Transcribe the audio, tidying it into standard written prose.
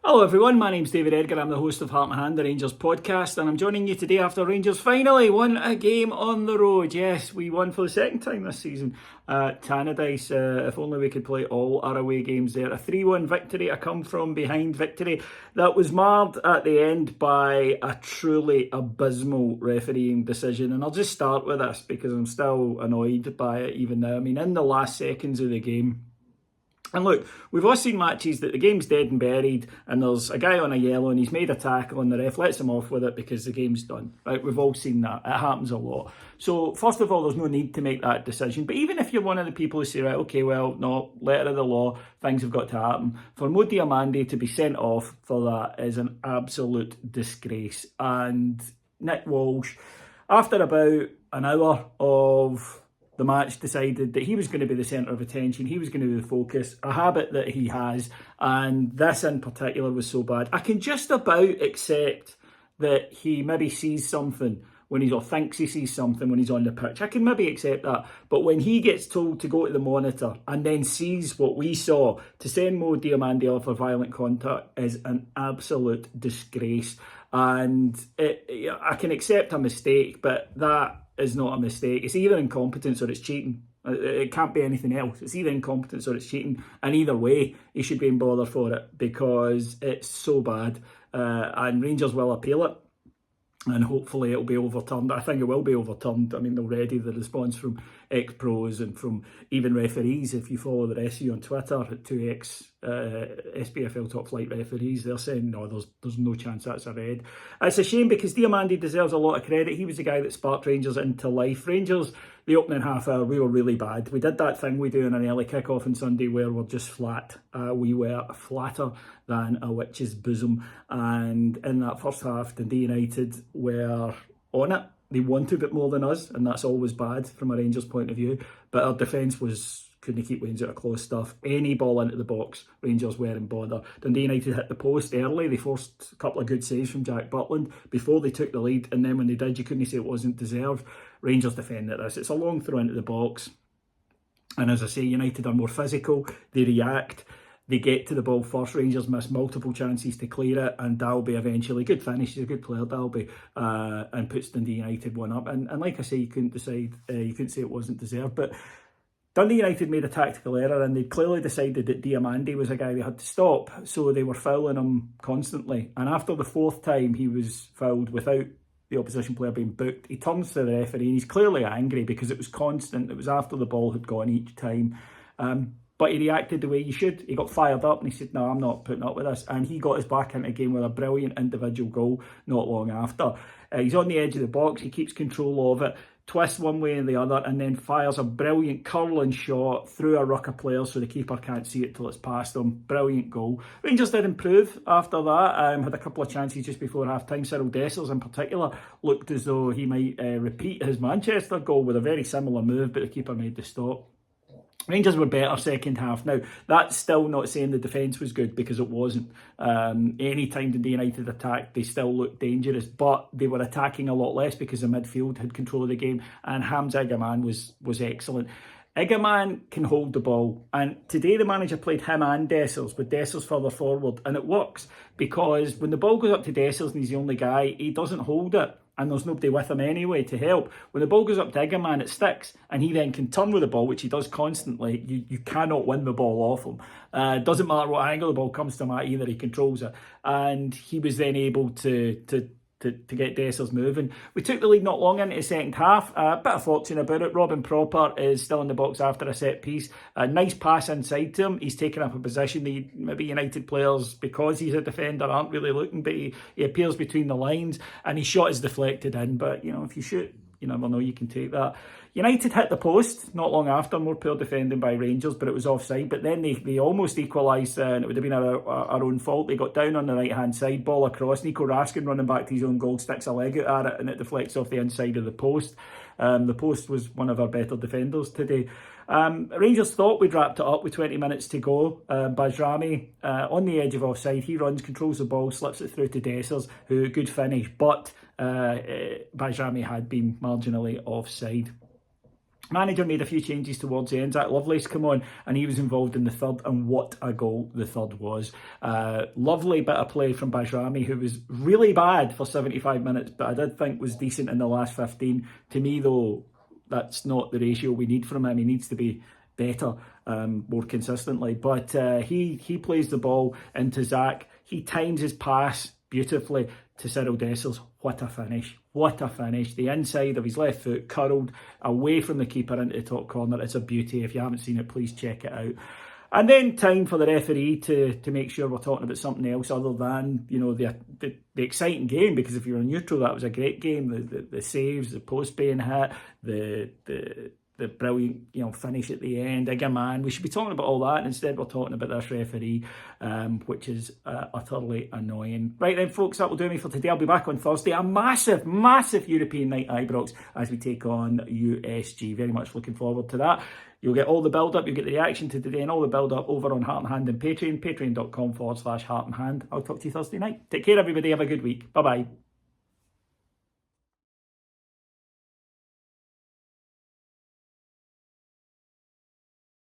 Hello everyone, my name's David Edgar, I'm the host of Heart and Hand, the Rangers podcast, and I'm joining you today after Rangers finally won a game on the road. Yes, we won for the second time this season at Tannadice. If only we could play all our away games there. A 3-1 victory, a come-from-behind victory that was marred at the end by a truly abysmal refereeing decision. And I'll just start with this because I'm still annoyed by it even now. I mean, in the last seconds of the game, and look, we've all seen matches that the game's dead and buried and there's a guy on a yellow and he's made a tackle and the ref lets him off with it because the game's done. Right? We've all seen that. It happens a lot. So first of all, there's no need to make that decision. But even if you're one of the people who say, right, okay, well, no, letter of the law, things have got to happen. For Mo Diamandi to be sent off for that is an absolute disgrace. And Nick Walsh, after about an hour of the match, decided that he was going to be the centre of attention, he was going to be the focus, a habit that he has, and this in particular was so bad. I can just about accept that he maybe sees something when he's, or thinks he sees something when he's on the pitch. I can maybe accept that, but when he gets told to go to the monitor and then sees what we saw, to send Mo Diamandi off for violent contact is an absolute disgrace. And I can accept a mistake, but that is not a mistake. It's either incompetence or it's cheating. It can't be anything else. It's either incompetence or it's cheating. And either way, he should be in bother for it because it's so bad. And Rangers will appeal it. And hopefully it'll be overturned. I think it will be overturned. I mean, already the response from ex-pros and from even referees, if you follow the rest of you on Twitter, at 2 SPFL top flight referees, they're saying, no, there's no chance that's a red. It's a shame because Diamandi deserves a lot of credit. He was the guy that sparked Rangers into life. Rangers, the opening half hour, we were really bad. We did that thing we do in an early kick-off on Sunday where we're just flat. We were flatter than a witch's bosom. And in that first half, Dundee United were on it. They wanted it more than us, and that's always bad from a Rangers point of view. But our defence couldn't keep Waynes out of close stuff. Any ball into the box, Rangers weren't bother. Dundee United hit the post early. They forced a couple of good saves from Jack Butland before they took the lead, and then when they did, you couldn't say it wasn't deserved. Rangers defended this. It's a long throw into the box. And as I say, United are more physical. They react. They get to the ball first. Rangers miss multiple chances to clear it, and Dalby eventually, good finish, he's a good player, Dalby, and puts Dundee United one up. And like I say, you couldn't say it wasn't deserved, but Dundee United made a tactical error and they clearly decided that Diamandi was a guy they had to stop, so they were fouling him constantly. And after the fourth time he was fouled without the opposition player being booked, he turns to the referee and he's clearly angry because it was constant. It was after the ball had gone each time. But he reacted the way you should. He got fired up and he said, no, I'm not putting up with this. And he got us back into the game with a brilliant individual goal not long after. He's on the edge of the box. He keeps control of it, twists one way and the other, and then fires a brilliant curling shot through a ruck of players so the keeper can't see it till it's past them. Brilliant goal. Rangers did improve after that. Had a couple of chances just before half-time. Cyril Dessers in particular looked as though he might repeat his Manchester goal with a very similar move, but the keeper made the stop. Rangers were better second half. Now, that's still not saying the defence was good because it wasn't. Any time Dundee United attacked, they still looked dangerous, but they were attacking a lot less because the midfield had control of the game, and Hamza Igaman was excellent. Igaman can hold the ball, and today the manager played him and Dessers, with Dessers further forward, and it works because when the ball goes up to Dessers and he's the only guy, he doesn't hold it. And there's nobody with him anyway to help. When the ball goes up to Igaman, it sticks, and he then can turn with the ball, which he does constantly. You cannot win the ball off him. It doesn't matter what angle the ball comes to him at either, he controls it. And he was then able to get Dessers moving. We took the lead not long into the second half. A bit of fortune about it. Robin Proper is still in the box after a set piece. A nice pass inside to him. He's taken up a position maybe United players, because he's a defender, aren't really looking, but he appears between the lines, and his shot is deflected in. But, you know, if you shoot, you never know, you can take that. United hit the post not long after, more poor defending by Rangers, but it was offside. But then they almost equalised, and it would have been our own fault. They got down on the right-hand side, ball across. Nico Raskin running back to his own goal, sticks a leg out at it, and it deflects off the inside of the post. The post was one of our better defenders today. Rangers thought we'd wrapped it up with 20 minutes to go. Bajrami on the edge of offside. He runs, controls the ball, slips it through to Dessers, who good finish, but Bajrami had been marginally offside. Manager made a few changes towards the end. Zach Lovelace come on and he was involved in the third, and what a goal the third was. Lovely bit of play from Bajrami, who was really bad for 75 minutes, but I did think was decent in the last 15. To me though, that's not the ratio we need from him. He needs to be better, more consistently. But he plays the ball into Zach. He times his pass beautifully to Cyril Dessers. What a finish. What a finish. The inside of his left foot curled away from the keeper into the top corner. It's a beauty. If you haven't seen it, please check it out. And then time for the referee to make sure we're talking about something else other than, you know, the exciting game, because if you're neutral, that was a great game. The saves, the post being hit, the brilliant, you know, finish at the end. Again, man, we should be talking about all that, and instead we're talking about this referee, which is utterly annoying. Right then, folks, that will do me for today. I'll be back on Thursday. A massive, massive European night at Ibrox as we take on USG. Very much looking forward to that. You'll get all the build-up, you'll get the reaction to today and all the build-up over on Heart and Hand and Patreon, patreon.com/Heart and Hand. I'll talk to you Thursday night. Take care, everybody. Have a good week. Bye-bye.